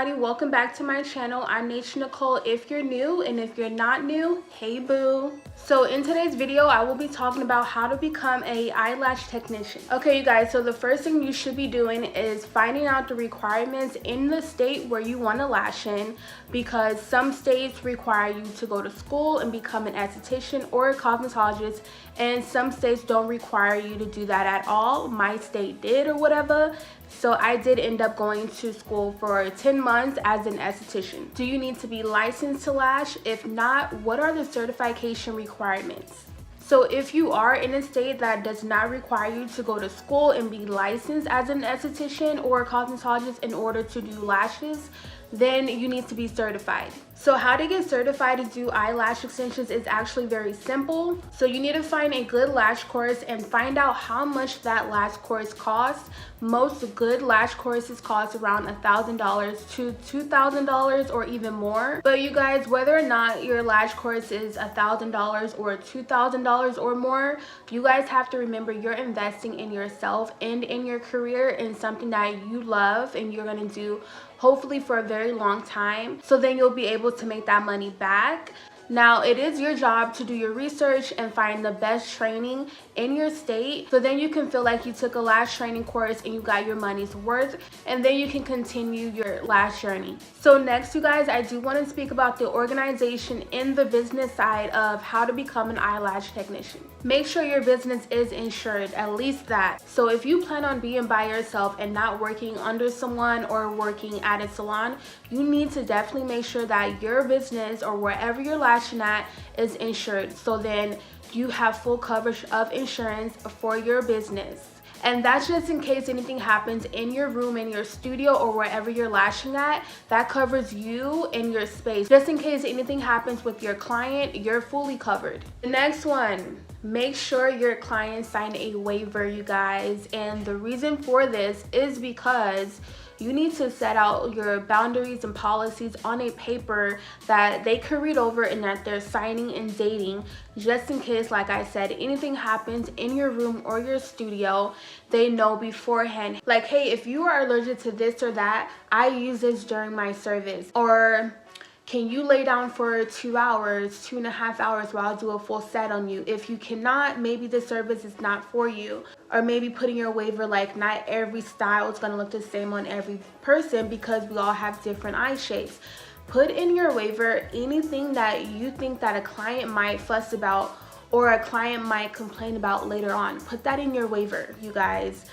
everybody, welcome back to my channel. I'm Naysha Nicole if you're new, and if you're not new, hey boo. So in today's video I will be talking about how to become a eyelash technician. Okay you guys, so the first thing you should be doing is finding out the requirements in the state where you want to lash in, because some states require you to go to school and become an esthetician or a cosmetologist, and some states don't require you to do that at all. My state did or whatever. So I did end up going to school for 10 months as an esthetician. Do you need to be licensed to lash? If not, what are the certification requirements? So if you are in a state that does not require you to go to school and be licensed as an esthetician or a cosmetologist in order to do lashes, then you need to be certified. So how to get certified to do eyelash extensions is actually very simple. So you need to find a good lash course and find out how much that lash course costs. Most good lash courses cost around $1,000 to $2,000 or even more. But you guys, whether or not your lash course is $1,000 or $2,000 or more, you guys have to remember you're investing in yourself and in your career, in something that you love and you're gonna do hopefully for a very long time, so then you'll be able to make that money back. Now it is your job to do your research and find the best training in your state, so then you can feel like you took a lash training course and you got your money's worth, and then you can continue your lash journey. So next you guys, I do want to speak about the organization in the business side of how to become an eyelash technician. Make sure your business is insured, at least that. So if you plan on being by yourself and not working under someone or working at a salon, you need to definitely make sure that your business or wherever you're lashing at is insured, so then you have full coverage of insurance for your business. And that's just in case anything happens in your room, in your studio, or wherever you're lashing at. That covers you and your space. Just in case anything happens with your client, you're fully covered. The next one, make sure your client sign a waiver, you guys. And the reason for this is because you need to set out your boundaries and policies on a paper that they can read over and that they're signing and dating, just in case, like I said, anything happens in your room or your studio, they know beforehand. Like, hey, if you are allergic to this or that, I use this during my service. Or can you lay down for 2 hours, 2.5 hours while I do a full set on you? If you cannot, maybe the service is not for you. Or maybe putting your waiver, like not every style is gonna look the same on every person because we all have different eye shapes. Put in your waiver anything that you think that a client might fuss about or a client might complain about later on. Put that in your waiver, you guys.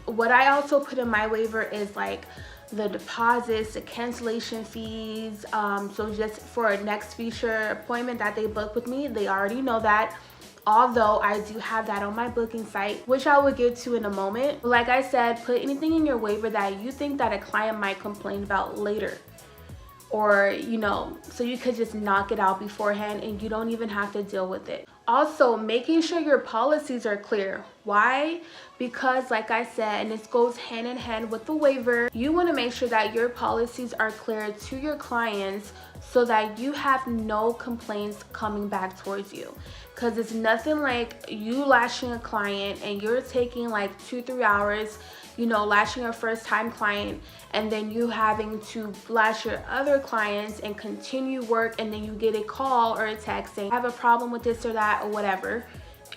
What I also put in my waiver is like the deposits, the cancellation fees. So just for a next future appointment that they book with me, they already know that. Although I do have that on my booking site, which I will get to in a moment. Like I said, put anything in your waiver that you think that a client might complain about later. Or, you know, so you could just knock it out beforehand and you don't even have to deal with it. Also, making sure your policies are clear. Why? Because like I said, and this goes hand in hand with the waiver, you want to make sure that your policies are clear to your clients so that you have no complaints coming back towards you. Because it's nothing like you lashing a client and you're taking like 2-3 hours, you know, lashing a first time client, and then you having to lash your other clients and continue work, and then you get a call or a text saying I have a problem with this or that or whatever.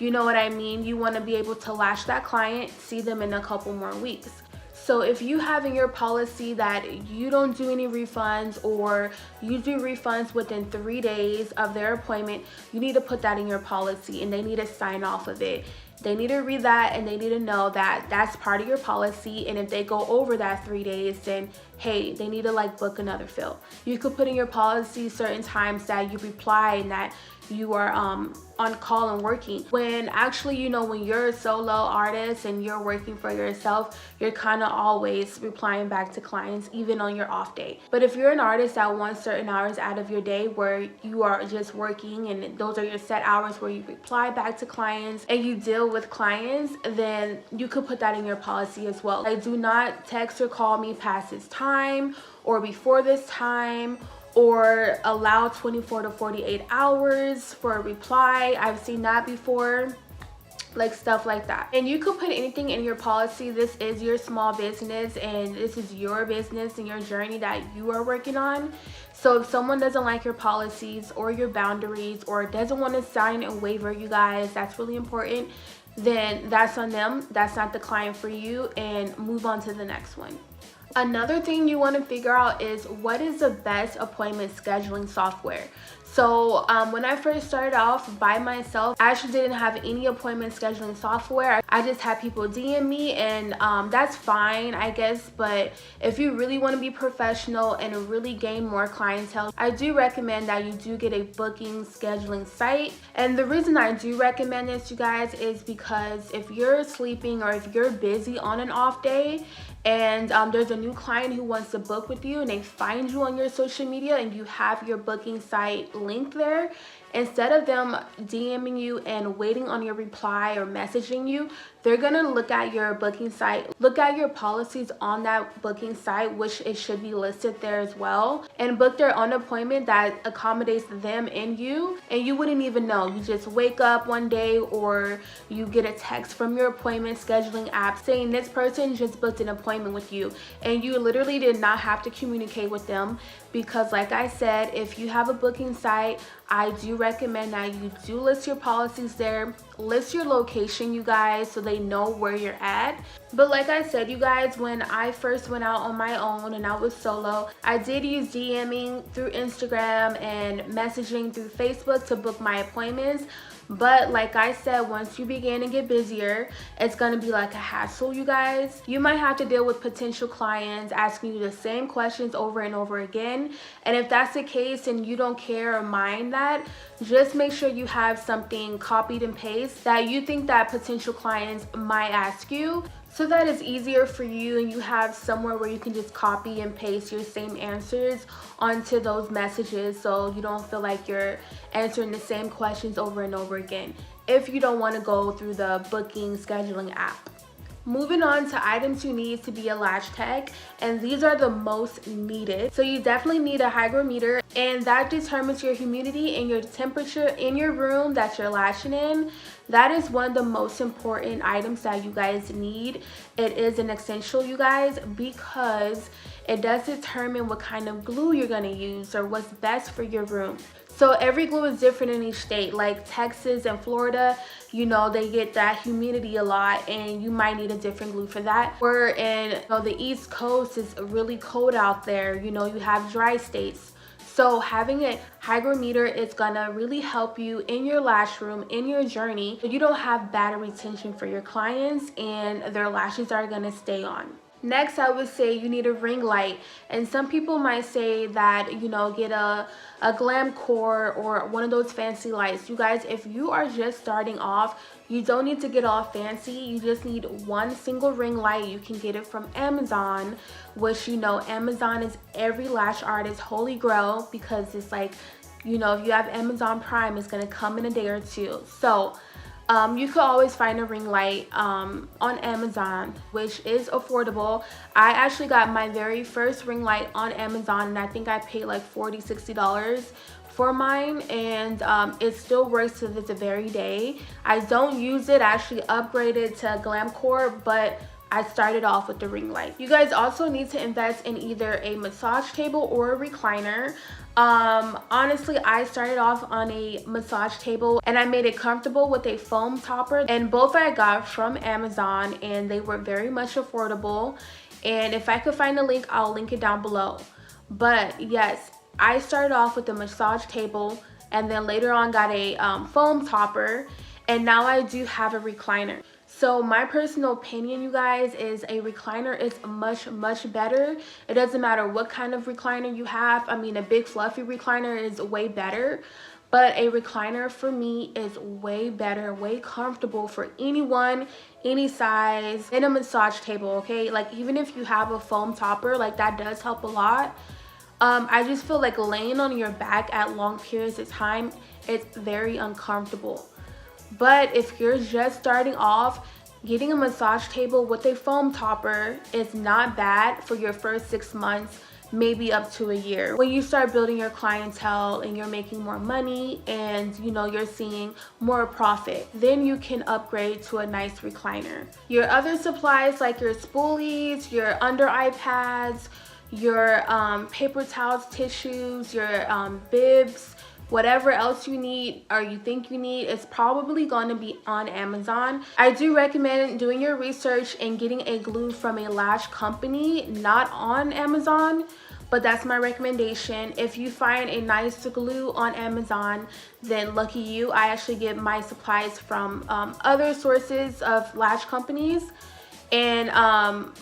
You know what I mean? You want to be able to lash that client, see them in a couple more weeks. So if you have in your policy that you don't do any refunds, or you do refunds within 3 days of their appointment, you need to put that in your policy and they need to sign off of it. They need to read that and they need to know that that's part of your policy, and if they go over that 3 days, then hey, they need to like book another fill. You could put in your policy certain times that you reply and that you are on call and working, when actually, you know, when you're a solo artist and you're working for yourself, you're kind of always replying back to clients even on your off day. But if you're an artist that wants certain hours out of your day where you are just working and those are your set hours where you reply back to clients and you deal with clients, then you could put that in your policy as well. Like, do not text or call me past this time or before this time, or allow 24 to 48 hours for a reply. I've seen that before. like stuff like that. And you could put anything in your policy. This is your small business and this is your business and your journey that you are working on. So if someone doesn't like your policies or your boundaries or doesn't want to sign a waiver, you guys, that's really important, then that's on them. That's not the client for you, and move on to the next one. Another thing you want to figure out is what is the best appointment scheduling software. So when I first started off by myself, I actually didn't have any appointment scheduling software. I just had people DM me, and that's fine, I guess. But if you really want to be professional and really gain more clientele, I do recommend that you do get a booking scheduling site. And the reason I do recommend this, you guys, is because if you're sleeping or if you're busy on an off day, and there's a new client who wants to book with you and they find you on your social media and you have your booking site linked there, instead of them DMing you and waiting on your reply or messaging you, they're gonna look at your booking site, look at your policies on that booking site, which it should be listed there as well, and book their own appointment that accommodates them and you wouldn't even know. You just wake up one day or you get a text from your appointment scheduling app saying this person just booked an appointment with you, and you literally did not have to communicate with them. Because like I said, if you have a booking site, I do recommend that you do list your policies there, list your location, you guys, so they know where you're at. But like I said, you guys, when I first went out on my own and I was solo, I did use DMing through Instagram and messaging through Facebook to book my appointments. But like I said, once you begin to get busier, it's gonna be like a hassle, you guys. You might have to deal with potential clients asking you the same questions over and over again. And if that's the case and you don't care or mind that, just make sure you have something copied and paste that you think that potential clients might ask you, so that it's easier for you and you have somewhere where you can just copy and paste your same answers onto those messages, so you don't feel like you're answering the same questions over and over again if you don't want to go through the booking scheduling app. Moving on to items you need to be a lash tech, and these are the most needed. So you definitely need a hygrometer, and that determines your humidity and your temperature in your room that you're lashing in. That is one of the most important items that you guys need. It is an essential, you guys, because it does determine what kind of glue you're gonna use or what's best for your room. So every glue is different in each state. Like Texas and Florida, you know, they get that humidity a lot and you might need a different glue for that. Where in the East Coast, is really cold out there. You know, you have dry states. So having a hygrometer is gonna really help you in your lash room, in your journey, so you don't have bad retention for your clients and their lashes are gonna stay on. Next, I would say you need a ring light, and some people might say that, you know, get a glam core or one of those fancy lights. You guys, if you are just starting off, you don't need to get all fancy. You just need one single ring light. You can get it from Amazon, which, you know, Amazon is every lash artist's holy grail, because it's like, you know, if you have Amazon Prime, it's gonna come in a day or two. So you could always find a ring light on Amazon, which is affordable. I actually got my very first ring light on Amazon, and I think I paid like $40–60 for mine, and it still works to this very day. I don't use it. I actually upgraded to Glam Core, but I started off with the ring light. You guys also need to invest in either a massage table or a recliner. Honestly, I started off on a massage table and I made it comfortable with a foam topper, and both I got from Amazon and they were very much affordable. And if I could find a link, I'll link it down below. But yes, I started off with a massage table and then later on got a foam topper, and now I do have a recliner. So my personal opinion, you guys, is a recliner is much better. It doesn't matter what kind of recliner you have. I mean, a big fluffy recliner is way better, but a recliner for me is way better, way comfortable for anyone, any size, in a massage table, okay? Like, even if you have a foam topper, like, that does help a lot. I just feel like laying on your back at long periods of time, it's very uncomfortable. But if you're just starting off, getting a massage table with a foam topper is not bad for your first 6 months maybe up to a year. When you start building your clientele and you're making more money and you know you're seeing more profit, then you can upgrade to a nice recliner. Your other supplies like your spoolies, your under eye pads, your paper towels, tissues, your bibs, whatever else you need or you think you need is probably going to be on Amazon. I do recommend doing your research and getting a glue from a lash company, not on Amazon, but that's my recommendation. If you find a nice glue on Amazon, then lucky you. I actually get my supplies from other sources of lash companies, and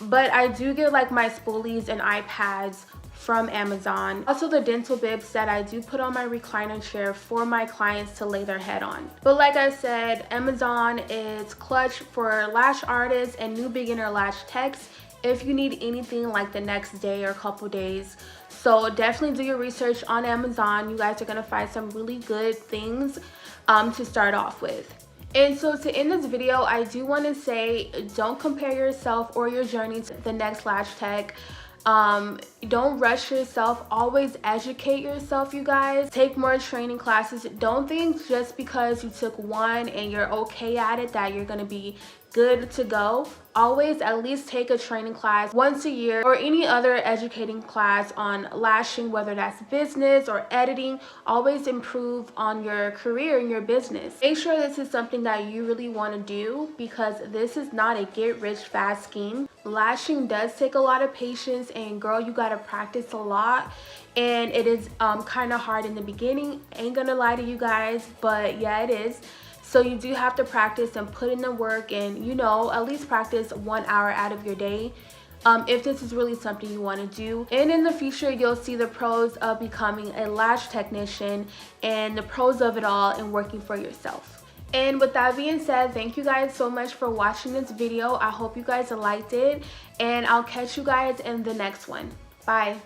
but I do get like my spoolies and iPads from Amazon. Also the dental bibs that I do put on my recliner chair for my clients to lay their head on. But like I said, Amazon is clutch for lash artists and new beginner lash techs if you need anything like the next day or couple days. So definitely do your research on Amazon. You guys are gonna find some really good things to start off with. And so to end this video, I do want to say, don't compare yourself or your journey to the next lash tech. Don't rush yourself. Always educate yourself, you guys. Take more training classes. Don't think just because you took one and you're okay at it that you're gonna be good to go. Always at least take a training class once a year or any other educating class on lashing, whether that's business or editing. Always improve on your career and your business. Make sure this is something that you really want to do, because this is not a get rich fast scheme. Lashing does take a lot of patience, and girl, you gotta practice a lot, and it is kind of hard in the beginning. Ain't gonna lie to you guys, but yeah, it is. So you do have to practice and put in the work, and you know, at least practice 1 hour out of your day if this is really something you want to do. And in the future, you'll see the pros of becoming a lash technician and the pros of it all and working for yourself. And with that being said, thank you guys so much for watching this video. I hope you guys liked it, and I'll catch you guys in the next one. Bye.